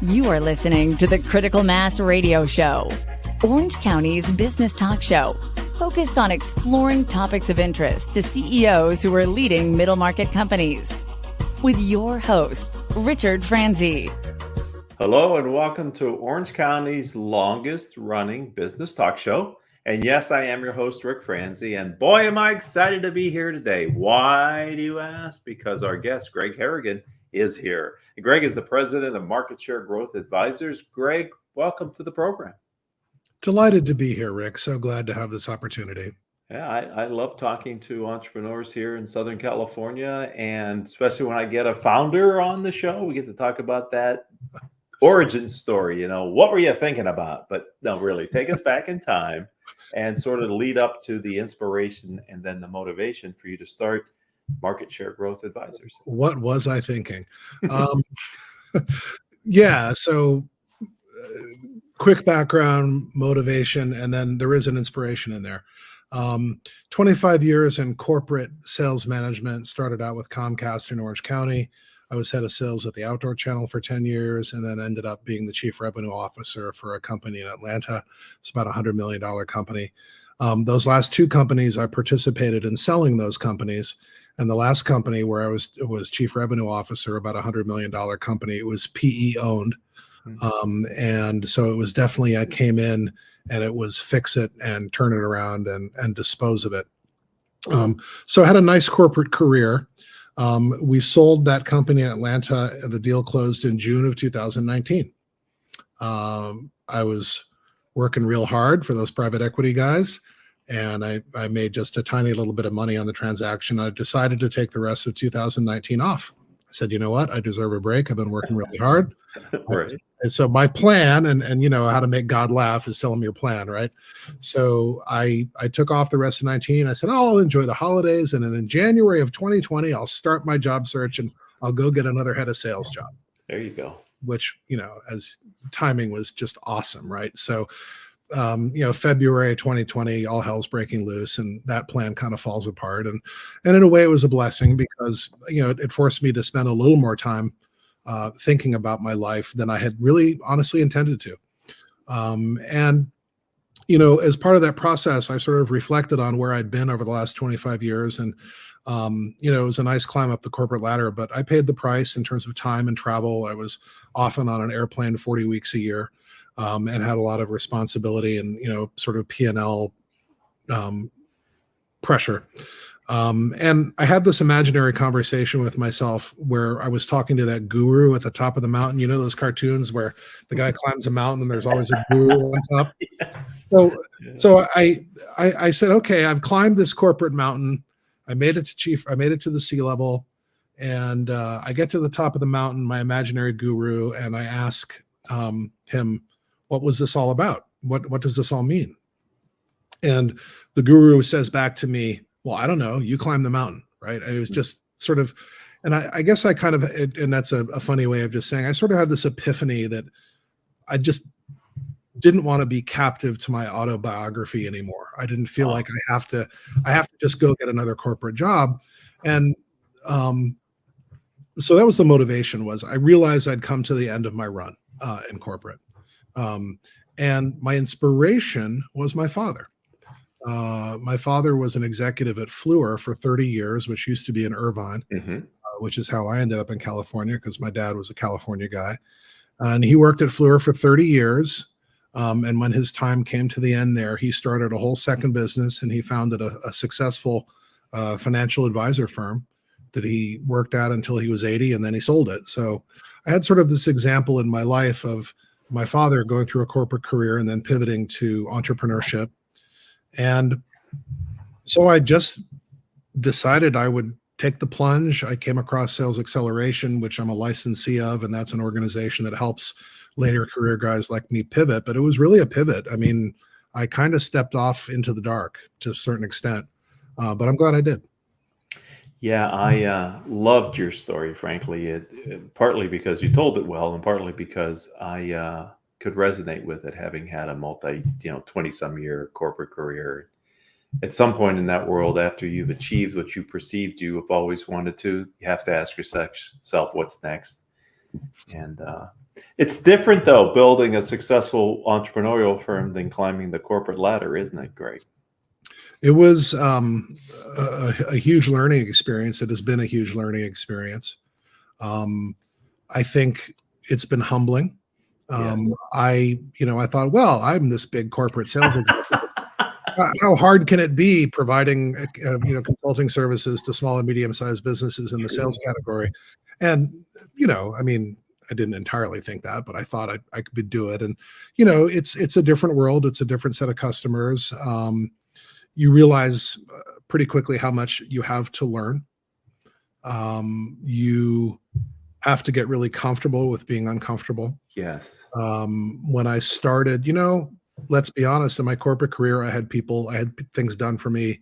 You are listening to the Critical Mass Radio Show, Orange County's business talk show, focused on exploring topics of interest to CEOs who are leading middle market companies. With your host, Richard Franzi. Hello and welcome to Orange County's longest running business talk show. And yes, I am your host, Rick Franzi. And boy, am I excited to be here today. Why do you ask? Because our guest, Greg Harrigan, is here. And Greg is the president of MarketShare Growth Advisors. Greg, welcome to the program. Delighted to be here, Rick. So glad to have this opportunity. Yeah, I love talking to entrepreneurs here in Southern California, and especially when I get a founder on the show, we get to talk about that origin story. You know, what were you thinking about? But no, really, take us back in time and sort of lead up to the inspiration and then the motivation for you to start MarketShare Growth Advisors. What was I thinking? Yeah, so quick background, motivation, and then there is an inspiration in there. 25 years in corporate sales management, started out with Comcast in Orange County. I was head of sales at the Outdoor Channel for 10 years and then ended up being the chief revenue officer for a company in Atlanta. It's about a $100 million company. Those last two companies, I participated in selling those companies. And the last company where I was chief revenue officer, about a $100 million company, it was PE owned. And so it was definitely, I came in and it was fix it and turn it around and dispose of it. So I had a nice corporate career. We sold that company in Atlanta. The deal closed in June of 2019. I was working real hard for those private equity guys, and I made just a tiny little bit of money on the transaction. I decided to take the rest of 2019 off. I said, you know what? I deserve a break. I've been working really hard. Right. And so my plan, and you know how to make God laugh is tell him your plan, right? So I took off the rest of 19. I said, oh, I'll enjoy the holidays. And then in January of 2020, I'll start my job search and I'll go get another head of sales job. There you go. Which, you know, as timing was just awesome, right? So, you know, February 2020, all hell's breaking loose and that plan kind of falls apart. And in a way it was a blessing because, you know, it forced me to spend a little more time thinking about my life than I had really honestly intended to. And, you know, as part of that process, I sort of reflected on where I'd been over the last 25 years. And, you know, it was a nice climb up the corporate ladder, but I paid the price in terms of time and travel. I was often on an airplane 40 weeks a year. And had a lot of responsibility and, you know, sort of P&L pressure. And I had this imaginary conversation with myself where I was talking to that guru at the top of the mountain. You know, those cartoons where the guy climbs a mountain and there's always a guru on top. Yes. So I said, okay, I've climbed this corporate mountain. I made it to chief. I made it to the sea level. And I get to the top of the mountain, my imaginary guru, and I ask him, what was this all about? What does this all mean? And the guru says back to me, well, I don't know. You climb the mountain, right? And it was just sort of, and I guess I kind of, and that's a funny way of just saying, I sort of had this epiphany that I just didn't want to be captive to my autobiography anymore. I didn't feel like I have to just go get another corporate job. And so that was the motivation. Was I realized I'd come to the end of my run in corporate. And my inspiration was my father. My father was an executive at Fluor for 30 years, which used to be in Irvine, which is how I ended up in California because my dad was a California guy. And he worked at Fluor for 30 years. And when his time came to the end there, he started a whole second business and he founded a successful financial advisor firm that he worked at until he was 80 and then he sold it. So I had sort of this example in my life of my father going through a corporate career and then pivoting to entrepreneurship. And so I just decided I would take the plunge. I came across Sales Xceleration, which I'm a licensee of, and that's an organization that helps later career guys like me pivot. But it was really a pivot. I mean, I kind of stepped off into the dark to a certain extent, but I'm glad I did. Yeah, I loved your story, frankly, partly because you told it well, and partly because I could resonate with it, having had a 20-some year corporate career. At some point in that world, after you've achieved what you perceived you have always wanted to, you have to ask yourself, what's next? And It's different though, building a successful entrepreneurial firm than climbing the corporate ladder, isn't it, Greg? It was a huge learning experience. It has been a huge learning experience. I think it's been humbling. Yes. I thought, well, I'm this big corporate sales executive. How hard can it be providing, consulting services to small and medium-sized businesses in the sales category? And, I mean, I didn't entirely think that, but I thought I could do it. And, it's a different world. It's a different set of customers. You realize pretty quickly how much you have to learn. You have to get really comfortable with being uncomfortable. Yes. When I started, let's be honest, in my corporate career, I had things done for me.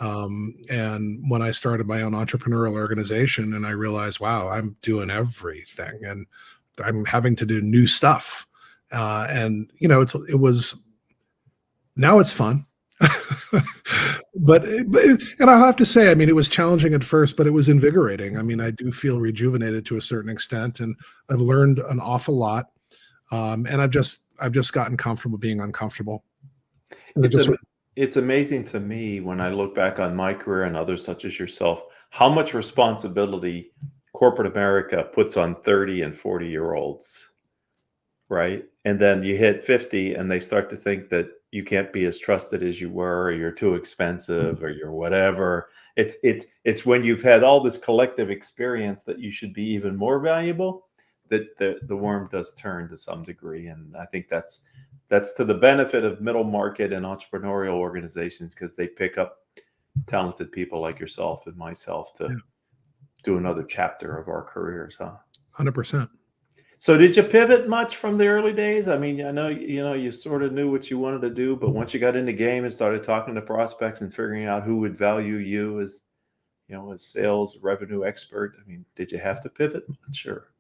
And when I started my own entrepreneurial organization and I realized, wow, I'm doing everything and I'm having to do new stuff. And now it's fun. And I'll have to say, I mean, it was challenging at first, but it was invigorating. I mean, I do feel rejuvenated to a certain extent, and I've learned an awful lot. And I've just gotten comfortable being uncomfortable. It's amazing to me when I look back on my career and others such as yourself, how much responsibility corporate America puts on 30 and 40-year-olds, right? And then you hit 50 and they start to think that you can't be as trusted as you were, or you're too expensive, or you're whatever. It's when you've had all this collective experience that you should be even more valuable, that the worm does turn to some degree. And I think that's to the benefit of middle market and entrepreneurial organizations, because they pick up talented people like yourself and myself to do another chapter of our careers, huh? 100%. So did you pivot much from the early days? I mean, I know, you sort of knew what you wanted to do, but once you got in the game and started talking to prospects and figuring out who would value you as, as sales revenue expert, I mean, did you have to pivot? Sure.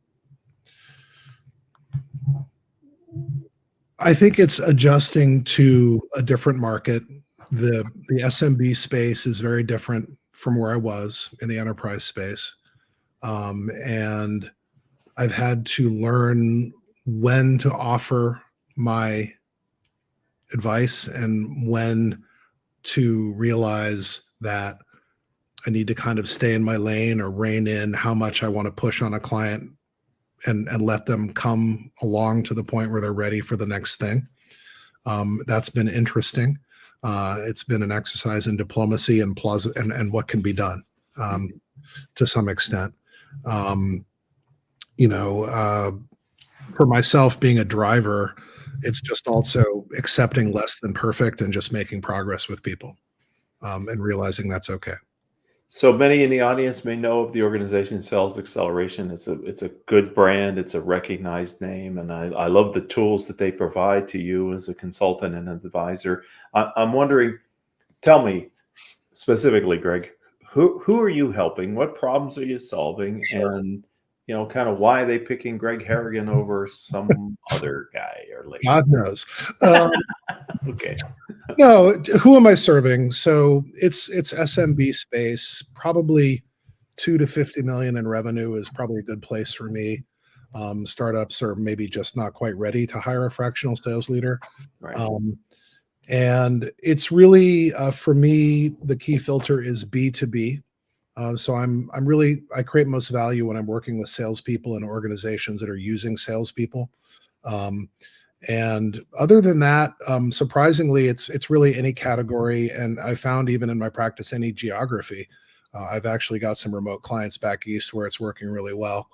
I think it's adjusting to a different market. The SMB space is very different from where I was in the enterprise space. And I've had to learn when to offer my advice and when to realize that I need to kind of stay in my lane or rein in how much I want to push on a client and let them come along to the point where they're ready for the next thing. That's been interesting. It's been an exercise in diplomacy and what can be done to some extent. For myself, being a driver, it's just also accepting less than perfect and just making progress with people and realizing that's okay. So many in the audience may know of the organization Sales Xceleration. It's a good brand. It's a recognized name. And I love the tools that they provide to you as a consultant and an advisor. I'm wondering, tell me specifically, Greg, who are you helping? What problems are you solving? Sure. And kind of why are they picking Greg Harrigan over some other guy or lady? God knows. Okay. No, who am I serving? So it's SMB space. Probably 2 to 50 million in revenue is probably a good place for me. Startups are maybe just not quite ready to hire a fractional sales leader. Right. And it's really for me, the key filter is B2B. So I create most value when I'm working with salespeople and organizations that are using salespeople. And other than that, surprisingly, it's really any category. And I found even in my practice, any geography. I've actually got some remote clients back east where it's working really well.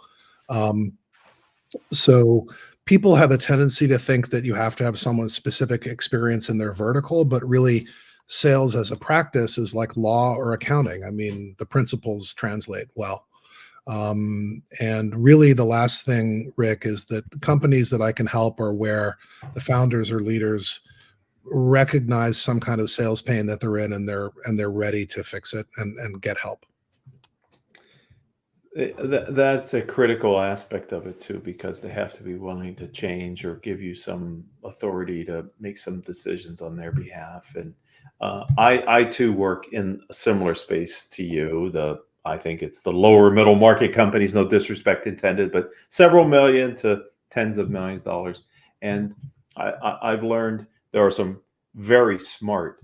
So people have a tendency to think that you have to have someone's specific experience in their vertical, but really sales as a practice is like law or accounting. I mean, the principles translate well. And really the last thing, Rick, is that the companies that I can help are where the founders or leaders recognize some kind of sales pain that they're in and they're ready to fix it and get help. That's a critical aspect of it too, because they have to be willing to change or give you some authority to make some decisions on their behalf. And I too work in a similar space to you. I think it's the lower middle market companies, no disrespect intended, but several million to tens of millions of dollars. And I've learned there are some very smart,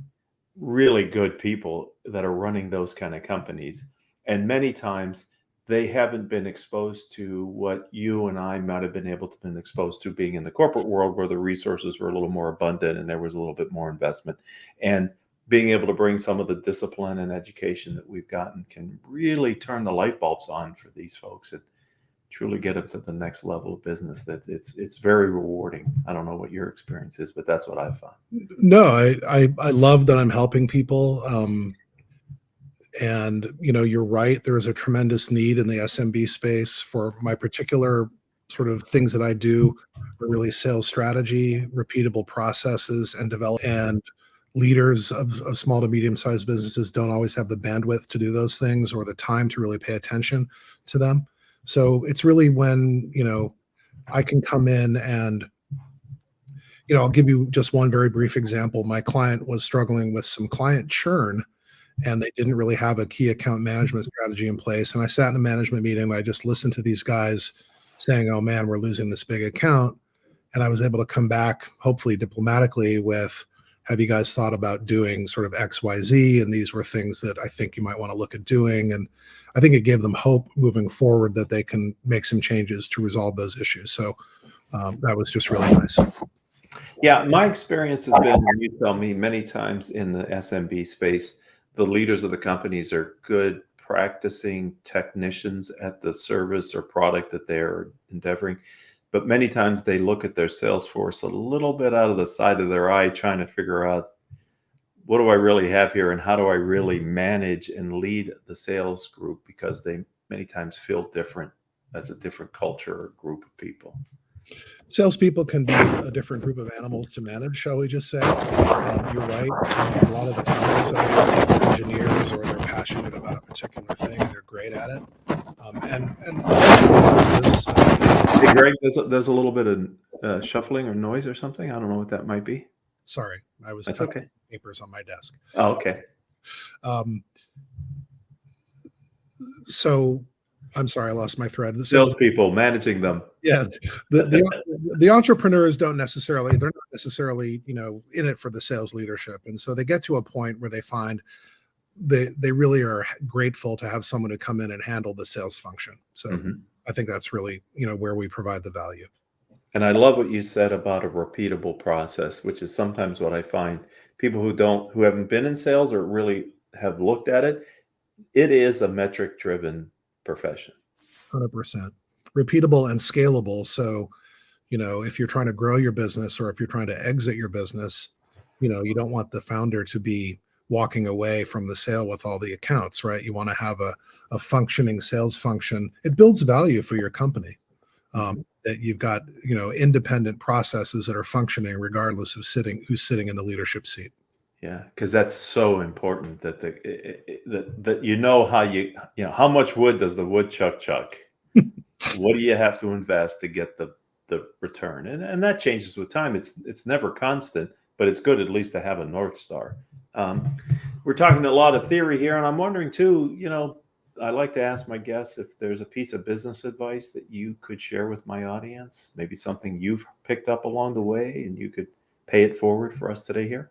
really good people that are running those kind of companies. And many times they haven't been exposed to what you and I might have been able to been exposed to being in the corporate world, where the resources were a little more abundant and there was a little bit more investment. And being able to bring some of the discipline and education that we've gotten can really turn the light bulbs on for these folks and truly get them to the next level of business. That it's very rewarding. I don't know what your experience is, but that's what I've found. No, I love that I'm helping people. And you're right. There is a tremendous need in the SMB space for my particular sort of things that I do are really sales strategy, repeatable processes, and develop. And leaders of small to medium-sized businesses don't always have the bandwidth to do those things or the time to really pay attention to them. So it's really when, I can come in and, I'll give you just one very brief example. My client was struggling with some client churn, and they didn't really have a key account management strategy in place. And I sat in a management meeting and I just listened to these guys saying, oh man, we're losing this big account. And I was able to come back, hopefully diplomatically, with, have you guys thought about doing sort of X, Y, Z? And these were things that I think you might want to look at doing. And I think it gave them hope moving forward that they can make some changes to resolve those issues. So that was just really nice. Yeah, my experience has been, you tell me many times in the SMB space, the leaders of the companies are good practicing technicians at the service or product that they're endeavoring. But many times they look at their sales force a little bit out of the side of their eye, trying to figure out, what do I really have here and how do I really manage and lead the sales group? Because they many times feel different as a different culture or group of people. Salespeople can be a different group of animals to manage, shall we just say. You're right. A lot of the founders are engineers, or they're passionate about a particular thing and they're great at it. And business. Hey, Greg, there's a little bit of shuffling or noise or something. I don't know what that might be. Sorry, I was That's okay. Papers on my desk. Oh, okay. So I'm sorry, I lost my thread. Salespeople, managing them. Yeah, the entrepreneurs they're not necessarily in it for the sales leadership, and so they get to a point where they find they really are grateful to have someone to come in and handle the sales function. So I think that's really where we provide the value. And I love what you said about a repeatable process, which is sometimes what I find people who haven't been in sales or really have looked at it. It is a metric driven profession. 100%. Repeatable and scalable. So, if you're trying to grow your business or if you're trying to exit your business, you don't want the founder to be walking away from the sale with all the accounts, right? You want to have a functioning sales function. It builds value for your company. That you've got, independent processes that are functioning regardless of who's sitting in the leadership seat. Yeah, because that's so important that how much wood does the woodchuck chuck? What do you have to invest to get the return? And that changes with time. It's never constant, but it's good at least to have a North Star. We're talking a lot of theory here, and I'm wondering too, I like to ask my guests if there's a piece of business advice that you could share with my audience, maybe something you've picked up along the way and you could pay it forward for us today here.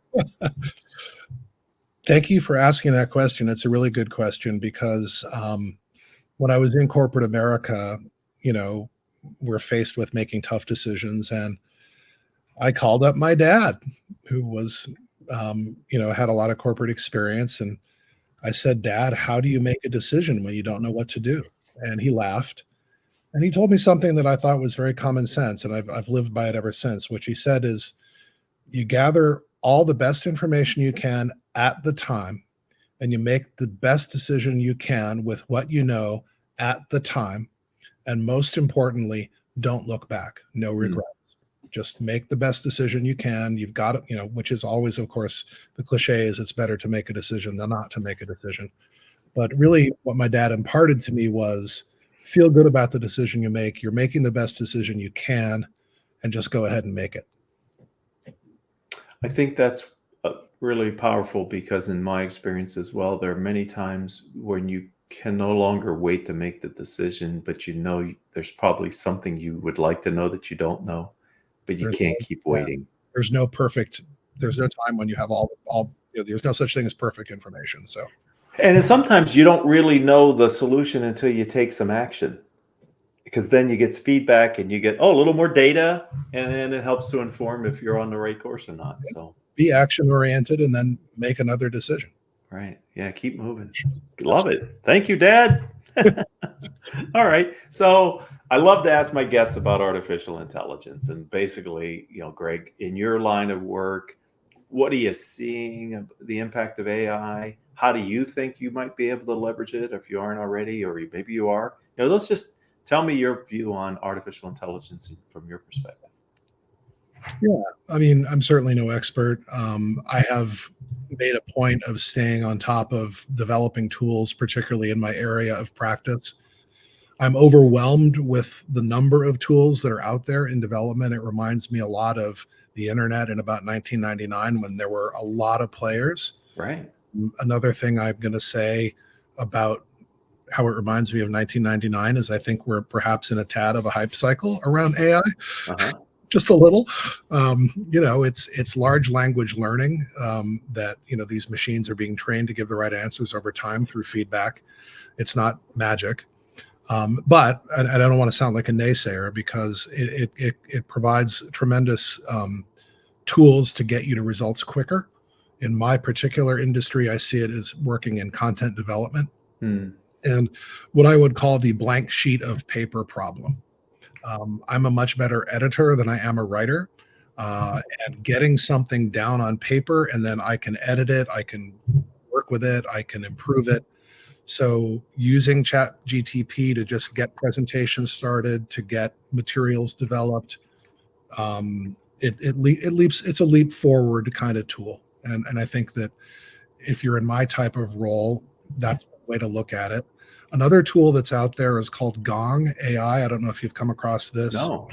Thank you for asking that question. It's a really good question because when I was in corporate America, we're faced with making tough decisions. And I called up my dad, who was, had a lot of corporate experience. And I said, Dad, how do you make a decision when you don't know what to do? And he laughed. And he told me something that I thought was very common sense. And I've lived by it ever since, which he said is, you gather all the best information you can at the time, and you make the best decision you can with what you know at the time. And most importantly, don't look back. No regrets. Just make the best decision you can. You've got it, which is always, of course, the cliche is it's better to make a decision than not to make a decision. But really what my dad imparted to me was feel good about the decision you make. You're making the best decision you can, and just go ahead and make it. I think that's really powerful because in my experience as well, there are many times when you can no longer wait to make the decision, but you know there's probably something you would like to know that you don't know, but you There's can't keep waiting. there's no time when you have there's no such thing as perfect information. So And then sometimes you don't really know the solution until you take some action, because then you get feedback and you get, a little more data, and then it helps to inform if you're on the right course or not. So, be action oriented and then make another decision. right. Yeah. Keep moving. Love it. Thank you, Dad. All right. So I love to ask my guests about artificial intelligence, and basically, Greg, in your line of work, what are you seeing the impact of AI? How do you think you might be able to leverage it if you aren't already, or maybe you are? Let's just tell me your view on artificial intelligence from your perspective. Yeah, I mean, I'm certainly no expert. I have made a point of staying on top of developing tools, particularly in my area of practice. I'm overwhelmed with the number of tools that are out there in development. It reminds me a lot of the internet in about 1999, when there were a lot of players. Right. Another thing I'm going to say about how it reminds me of 1999 is I think we're perhaps in a tad of a hype cycle around AI. Uh-huh. Just a little. It's large language learning that these machines are being trained to give the right answers over time through feedback. It's not magic. But I don't want to sound like a naysayer, because it provides tremendous tools to get you to results quicker. In my particular industry, I see it as working in content development and what I would call the blank sheet of paper problem. I'm a much better editor than I am a writer, and getting something down on paper, and then I can edit it, I can work with it, I can improve it. So using ChatGTP to just get presentations started, to get materials developed, it's a leap forward kind of tool. And I think that if you're in my type of role, that's the way to look at it. Another tool that's out there is called Gong AI. I don't know if you've come across this. No.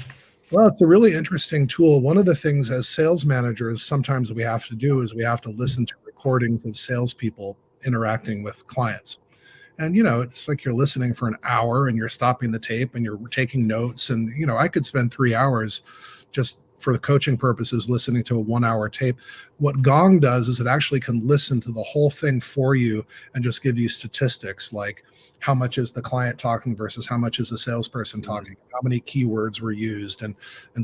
Well, it's a really interesting tool. One of the things as sales managers sometimes we have to do is we have to listen to recordings of salespeople interacting with clients. And, it's like you're listening for an hour and you're stopping the tape and you're taking notes. And, I could spend 3 hours just for the coaching purposes listening to a 1 hour tape. What Gong does is it actually can listen to the whole thing for you and just give you statistics like how much is the client talking versus how much is the salesperson talking, how many keywords were used, and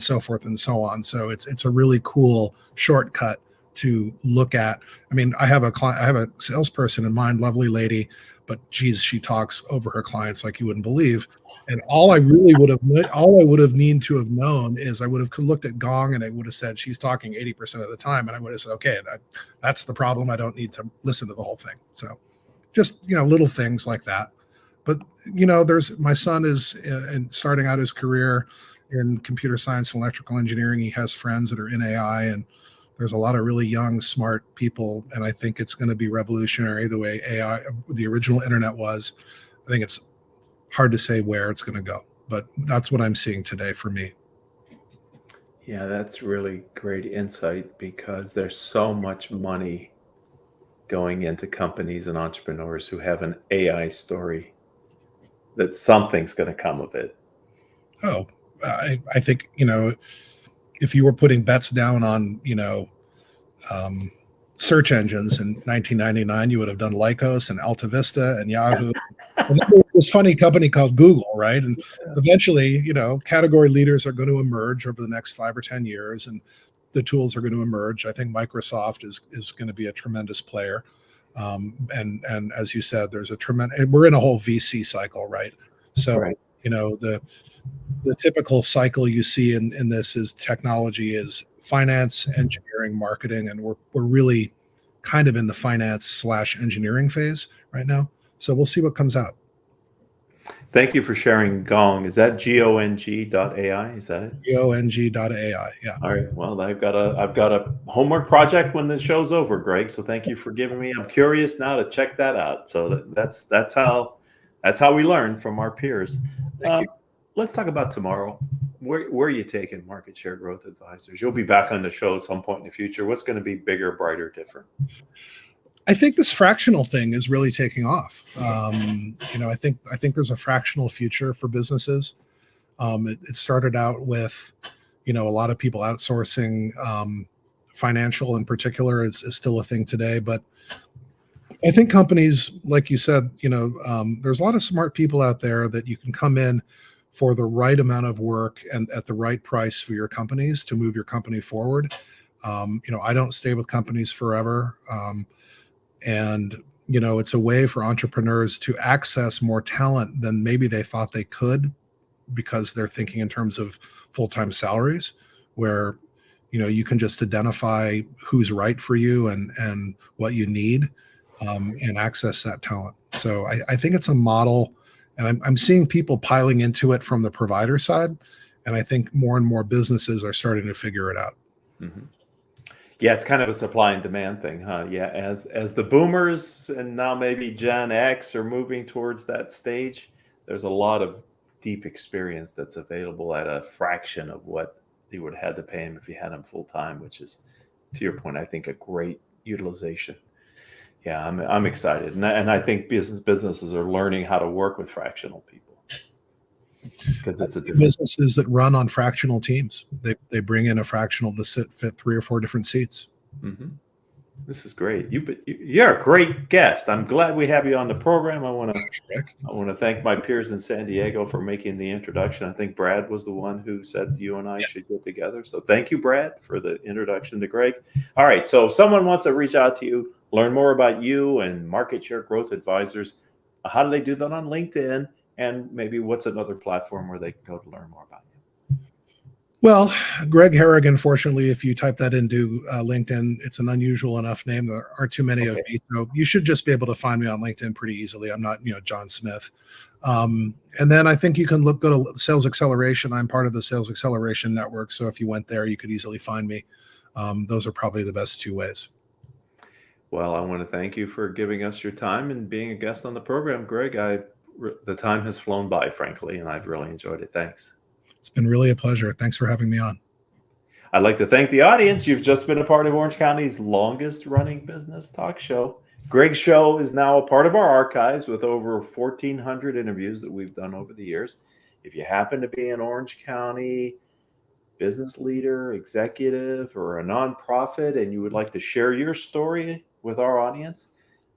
so forth and so on. So it's a really cool shortcut to look at. I mean, I have a salesperson in mind, lovely lady, but geez, she talks over her clients like you wouldn't believe. And all I would have needed to have known is I would have looked at Gong and I would have said she's talking 80% of the time, and I would have said, okay, that's the problem. I don't need to listen to the whole thing. So just little things like that. But my son is starting out his career in computer science and electrical engineering. He has friends that are in AI, and there's a lot of really young, smart people. And I think it's going to be revolutionary the way AI, the original internet was. I think it's hard to say where it's going to go, but that's what I'm seeing today for me. Yeah, that's really great insight, because there's so much money going into companies and entrepreneurs who have an AI story that something's going to come of it. Oh, I think, if you were putting bets down on, search engines in 1999, you would have done Lycos and Alta Vista and Yahoo. And then there was this funny company called Google, right? And eventually, category leaders are going to emerge over the next 5 or 10 years, and the tools are going to emerge. I think Microsoft is going to be a tremendous player. And as you said, we're in a whole VC cycle, right? So, Right. The typical cycle you see in this is technology is finance, engineering, marketing, and we're really kind of in the finance/engineering phase right now. So we'll see what comes out. Thank you for sharing Gong. Is that GONG.ai? Is that it? GONG.ai. Yeah. All right. Well, I've got a homework project when the show's over, Greg. So thank you for giving me. I'm curious now to check that out. So that's how we learn from our peers. Let's talk about tomorrow. Where are you taking MarketShare Growth Advisors? You'll be back on the show at some point in the future. What's going to be bigger, brighter, different? I think this fractional thing is really taking off. I think there's a fractional future for businesses. It started out with, a lot of people outsourcing. Financial in particular is still a thing today, but I think companies, like you said, there's a lot of smart people out there that you can come in for the right amount of work and at the right price for your companies to move your company forward. I don't stay with companies forever. And it's a way for entrepreneurs to access more talent than maybe they thought they could, because they're thinking in terms of full-time salaries, where you can just identify who's right for you and what you need, and access that talent. So I think it's a model, and I'm seeing people piling into it from the provider side, and I think more and more businesses are starting to figure it out. Mm-hmm. Yeah, it's kind of a supply and demand thing, huh? Yeah, as the boomers and now maybe Gen X are moving towards that stage, there's a lot of deep experience that's available at a fraction of what you would have had to pay him if you had him full time, which is, to your point, I think a great utilization. Yeah, I'm excited, and I think businesses are learning how to work with fractional people, because it's a different businesses that run on fractional teams. They bring in a fractional to fit 3 or 4 different seats. Mm-hmm. This is great. You're a great guest. I'm glad we have you on the program. I want to thank my peers in San Diego for making the introduction. I think Brad was the one who said you and I should get together. So thank you, Brad, for the introduction to Greg. All right. So if someone wants to reach out to you, learn more about you and MarketShare Growth Advisors, how do they do that on LinkedIn? And maybe what's another platform where they can go to learn more about you? Well, Greg Harrigan, fortunately, if you type that into LinkedIn, it's an unusual enough name. There aren't too many of me. So you should just be able to find me on LinkedIn pretty easily. I'm not, John Smith. And then I think you can go to Sales Xceleration. I'm part of the Sales Xceleration network. So if you went there, you could easily find me. Those are probably the best 2 ways. Well, I want to thank you for giving us your time and being a guest on the program, Greg. The time has flown by, frankly, and I've really enjoyed it. Thanks. It's been really a pleasure. Thanks for having me on. I'd like to thank the audience. You've just been a part of Orange County's longest running business talk show. Greg's show is now a part of our archives with over 1,400 interviews that we've done over the years. If you happen to be an Orange County business leader, executive, or a nonprofit, and you would like to share your story with our audience,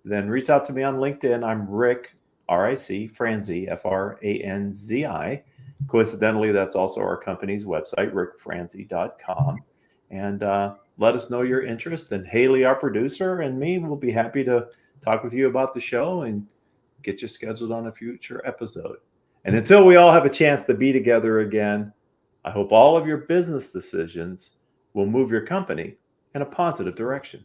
then reach out to me on LinkedIn. I'm Rick, R-I-C, Franzi, F-R-A-N-Z-I. Coincidentally, that's also our company's website, rickfranzi.com. And let us know your interest. And Haley, our producer, and me will be happy to talk with you about the show and get you scheduled on a future episode. And until we all have a chance to be together again, I hope all of your business decisions will move your company in a positive direction.